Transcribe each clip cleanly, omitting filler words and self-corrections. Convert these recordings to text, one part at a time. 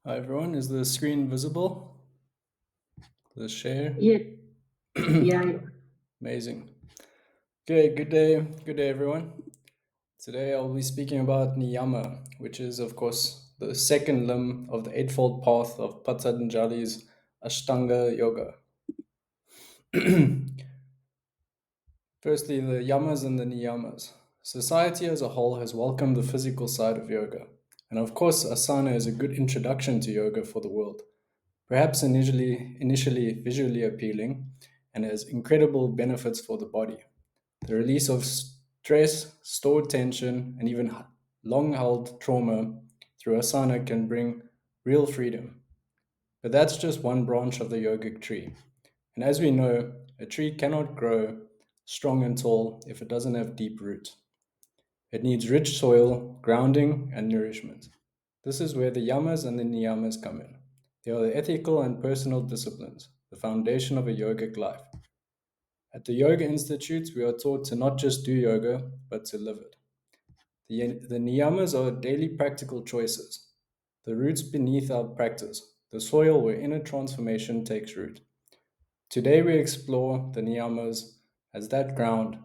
Hi everyone, is the screen visible? The share? Yeah, yeah, Amazing. Okay, good day everyone. Today I'll be speaking about Niyama, which is of course the second limb of the Eightfold Path of Patanjali's Ashtanga Yoga. Firstly, the yamas and the niyamas. Society as a whole has welcomed the physical side of yoga. And of course, asana is a good introduction to yoga for the world. Perhaps initially visually appealing and has incredible benefits for the body. The release of stress, stored tension, and even long held trauma through asana can bring real freedom. But that's just one branch of the yogic tree. And as we know, a tree cannot grow strong and tall if it doesn't have deep roots. It needs rich soil, grounding, and nourishment. This is where the yamas and the niyamas come in. They are the ethical and personal disciplines, the foundation of a yogic life. At the Yoga Institute, we are taught to not just do yoga, but to live it. The niyamas are daily practical choices, the roots beneath our practice, the soil where inner transformation takes root. Today, we explore the niyamas as that ground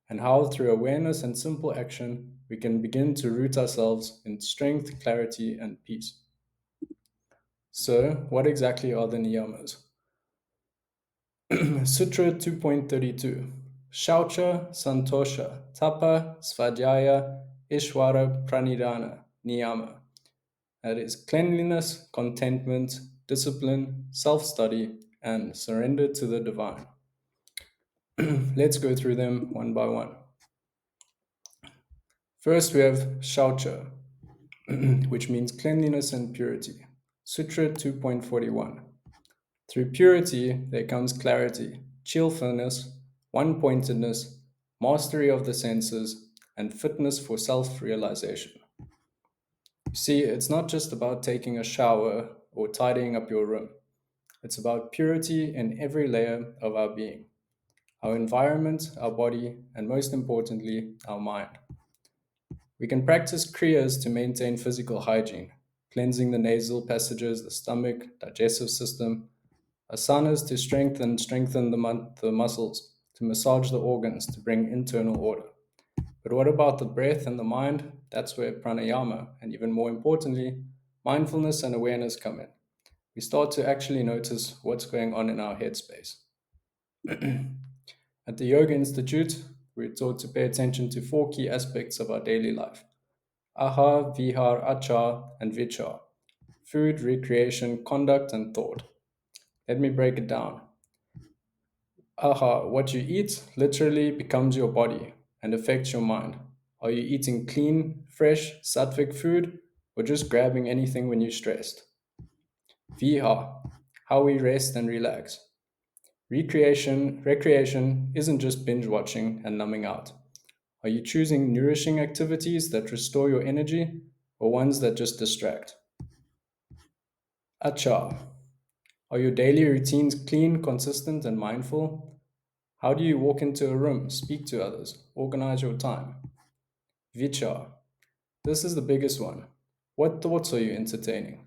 and how, through awareness and simple action, we can begin to root ourselves in strength, clarity, and peace. So, what exactly are the niyamas? Sutra 2.32 Shaucha, Santosha, Tapa, Svadhyaya, Ishvara, Pranidhana, Niyama. That is cleanliness, contentment, discipline, self study, and surrender to the divine. Let's go through them one by one. First, we have Shaucha, which means cleanliness and purity. Sutra 2.41 Through purity, there comes clarity, cheerfulness, one pointedness, mastery of the senses, and fitness for self realization. You see, it's not just about taking a shower or tidying up your room, it's about purity in every layer of our being, our environment, our body, and most importantly, our mind. We can practice kriyas to maintain physical hygiene, cleansing the nasal passages, the stomach, digestive system, asanas to strengthen the muscles, to massage the organs, to bring internal order. But what about the breath and the mind? That's where pranayama, and even more importantly, mindfulness and awareness come in. We start to actually notice what's going on in our headspace. At the Yoga Institute, we're taught to pay attention to four key aspects of our daily life: aha, vihar, achar, and vichar: food, recreation, conduct, and thought. Let me break it down. Aha, what you eat literally becomes your body and affects your mind. Are you eating clean, fresh, sattvic food, or just grabbing anything when you're stressed? Viha, how we rest and relax. Recreation isn't just binge watching and numbing out. Are you choosing nourishing activities that restore your energy or ones that just distract? Acha, are your daily routines clean, consistent, and mindful? How do you walk into a room, speak to others, organize your time? Vichar. This is the biggest one. What thoughts are you entertaining?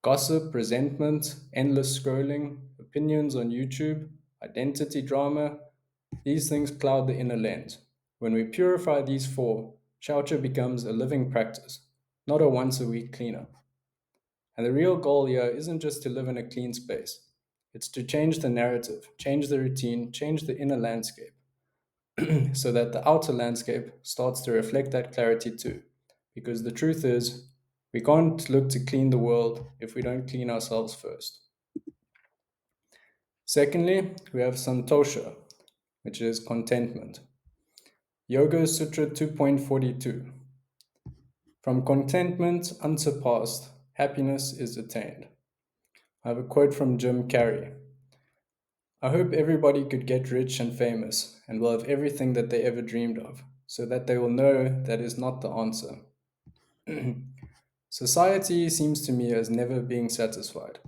Gossip, resentment, endless scrolling, opinions on YouTube, identity drama. These things cloud the inner lens. When we purify these four, Shaucha becomes a living practice, not a once a week cleanup. And the real goal here isn't just to live in a clean space, it's to change the narrative, change the routine, change the inner landscape, so that the outer landscape starts to reflect that clarity too. Because the truth is, we can't look to clean the world if we don't clean ourselves first. Secondly, we have Santosha, which is contentment. Yoga Sutra 2.42 From contentment unsurpassed, happiness is attained. I have a quote from Jim Carrey. I hope everybody could get rich and famous and will have everything that they ever dreamed of, so that they will know that is not the answer. Society seems to me as never being satisfied.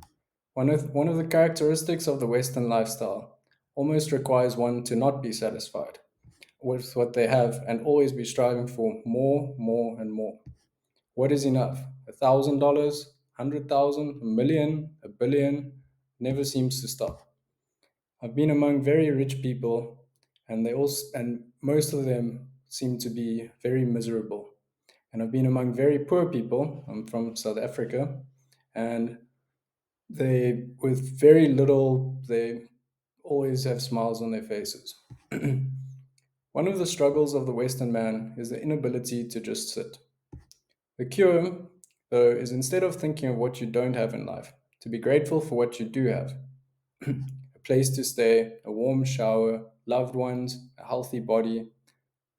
One of the characteristics of the Western lifestyle almost requires one to not be satisfied with what they have and always be striving for more, more, and more. What is enough? $1,000? 100,000, a million, a billion, never seems to stop. I've been among very rich people, and most of them seem to be very miserable. And I've been among very poor people. I'm from South Africa, and they, with very little, they always have smiles on their faces. One of the struggles of the Western man is the inability to just sit. The cure, though, is instead of thinking of what you don't have in life, to be grateful for what you do have: a place to stay, a warm shower, loved ones, a healthy body.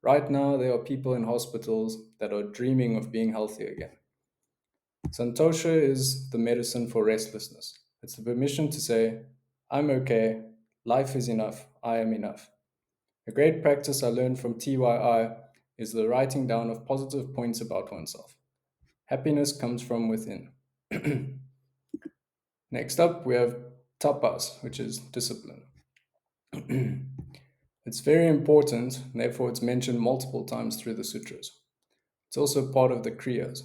Right now, there are people in hospitals that are dreaming of being healthy again. Santosha is the medicine for restlessness. It's the permission to say, I'm okay, life is enough, I am enough. A great practice I learned from TYI is the writing down of positive points about oneself. Happiness comes from within. Next up, we have tapas, which is discipline. It's very important, and therefore it's mentioned multiple times through the sutras. It's also part of the kriyas.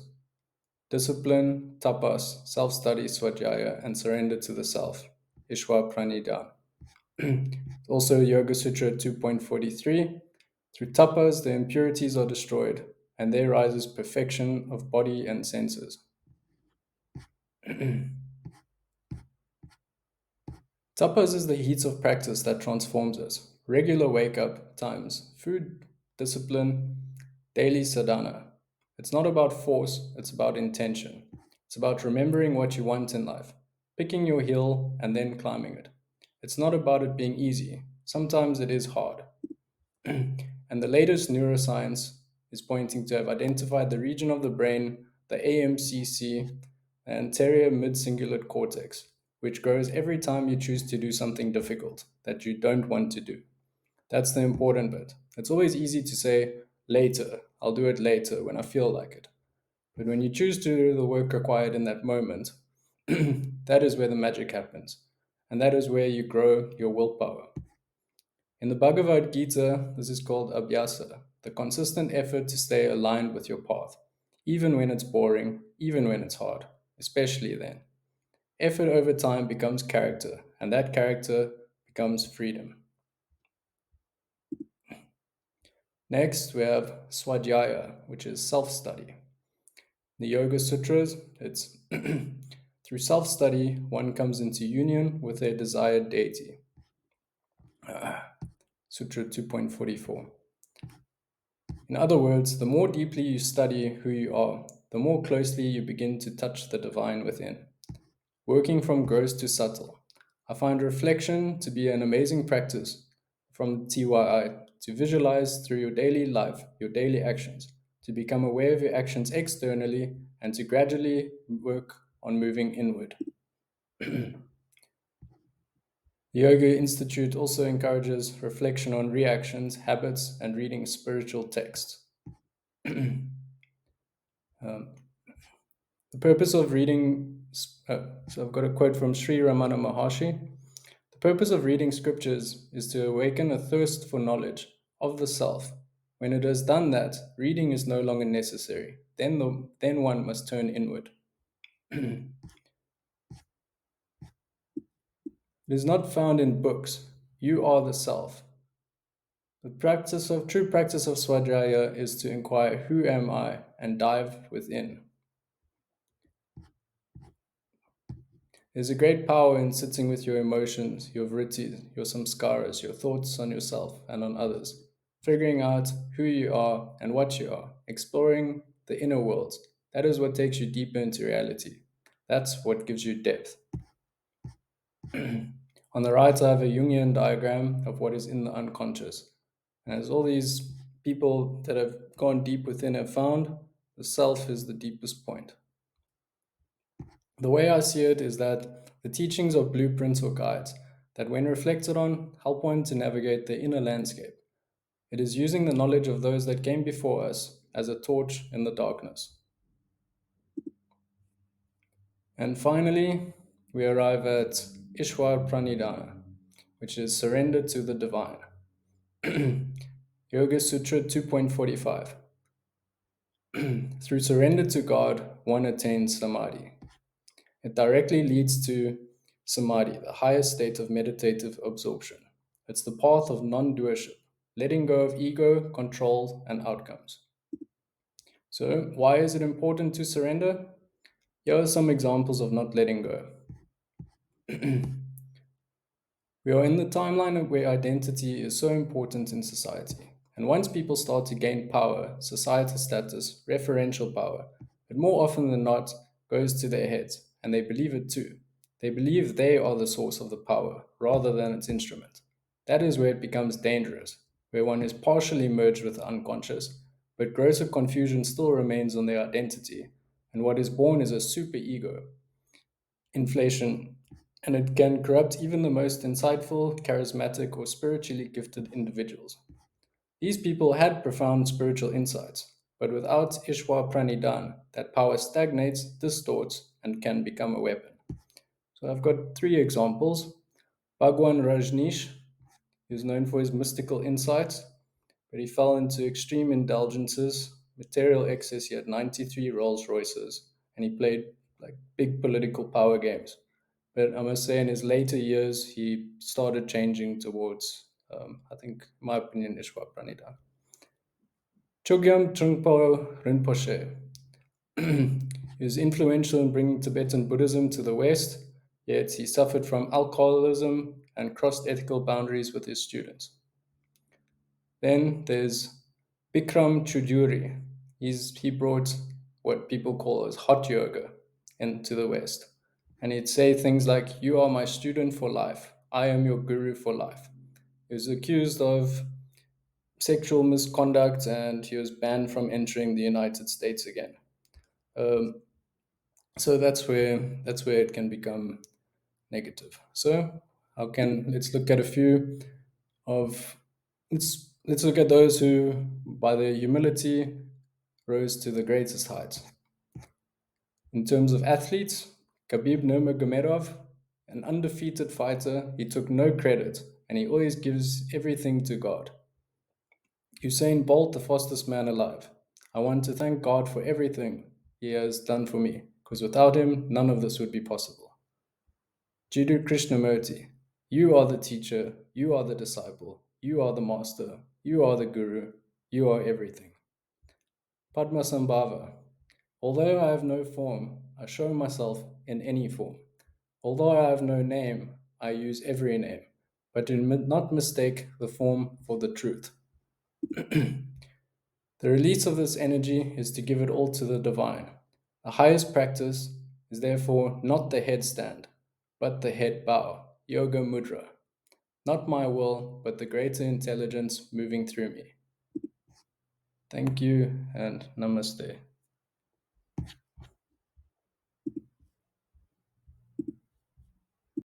Discipline, tapas, self-study, svadhyaya, and surrender to the self, Ishwa Pranidhan. Also, Yoga Sutra 2.43. Through tapas, the impurities are destroyed, and there rises perfection of body and senses. Tapas is the heat of practice that transforms us. Regular wake up times, food, discipline, daily sadhana. It's not about force, it's about intention. It's about remembering what you want in life, picking your hill and then climbing it. It's not about it being easy. Sometimes it is hard. And the latest neuroscience is pointing to have identified the region of the brain, the AMCC, the anterior mid-cingulate cortex, which grows every time you choose to do something difficult that you don't want to do. That's the important bit. It's always easy to say, later, I'll do it later when I feel like it. But when you choose to do the work required in that moment, that is where the magic happens. And that is where you grow your willpower. In the Bhagavad Gita, this is called abhyasa, the consistent effort to stay aligned with your path, even when it's boring, even when it's hard, especially then. Effort over time becomes character, and that character becomes freedom. Next, we have Swadhyaya, which is self study. The Yoga Sutras, it's through self study, one comes into union with their desired deity. Sutra 2.44. In other words, the more deeply you study who you are, the more closely you begin to touch the divine within. Working from gross to subtle, I find reflection to be an amazing practice from TYI to visualize through your daily life, your daily actions, to become aware of your actions externally and to gradually work on moving inward. The Yoga Institute also encourages reflection on reactions, habits, and reading spiritual texts. Um, The purpose of reading, so I've got a quote from Sri Ramana Maharshi. The purpose of reading scriptures is to awaken a thirst for knowledge of the self. When it has done that, reading is no longer necessary. Then one must turn inward. It is not found in books. You are the self. The true practice of Swadhyaya is to inquire, who am I, and dive within. There's a great power in sitting with your emotions, your vrittis, your samskaras, your thoughts on yourself and on others, figuring out who you are and what you are, exploring the inner worlds. That is what takes you deeper into reality. That's what gives you depth. On the right, I have a Jungian diagram of what is in the unconscious. And as all these people that have gone deep within have found, the self is the deepest point. The way I see it is that the teachings are blueprints or guides that, when reflected on, help one to navigate the inner landscape. It is using the knowledge of those that came before us as a torch in the darkness. And finally, we arrive at Ishwar Pranidhana, which is surrender to the divine. Yoga Sutra 2.45. Through surrender to God, one attains samadhi. It directly leads to samadhi, the highest state of meditative absorption. It's the path of non doership, letting go of ego, control, and outcomes. So, why is it important to surrender? Here are some examples of not letting go. We are in the timeline where identity is so important in society. And once people start to gain power, societal status, referential power, it more often than not goes to their heads, and they believe it too. They believe they are the source of the power rather than its instrument. That is where it becomes dangerous, where one is partially merged with the unconscious, but grosser confusion still remains on their identity, and what is born is a superego, inflation, and it can corrupt even the most insightful, charismatic, or spiritually gifted individuals. These people had profound spiritual insights, but without Ishwar Pranidan, that power stagnates, distorts, and can become a weapon. So I've got three examples. Bhagwan Rajneesh, who's known for his mystical insights, but he fell into extreme indulgences, material excess. He had 93 Rolls Royces, and he played like big political power games. But I must say, in his later years, he started changing towards, I think, in my opinion, Ishwar Pranidhana. Chogyam Trungpa Rinpoche. He was influential in bringing Tibetan Buddhism to the West, yet he suffered from alcoholism and crossed ethical boundaries with his students. Then there's Bikram Chuduri. He brought what people call as hot yoga into the West. And he'd say things like, "You are my student for life. I am your guru for life." He was accused of sexual misconduct and he was banned from entering the United States again. Um, so that's where it can become negative. So how can let's look at a few of let's look at those who by their humility rose to the greatest heights. In terms of athletes, Khabib Nurmagomedov, an undefeated fighter, he took no credit and he always gives everything to God. Usain Bolt, the fastest man alive. I want to thank God for everything he has done for me, because without him, none of this would be possible. Jiddu Krishnamurti, you are the teacher, you are the disciple, you are the master, you are the guru, you are everything. Padmasambhava, although I have no form, I show myself in any form. Although I have no name, I use every name, but do not mistake the form for the truth. The release of this energy is to give it all to the divine. The highest practice is therefore not the headstand, but the head bow, yoga mudra. Not my will, but the greater intelligence moving through me. Thank you and namaste.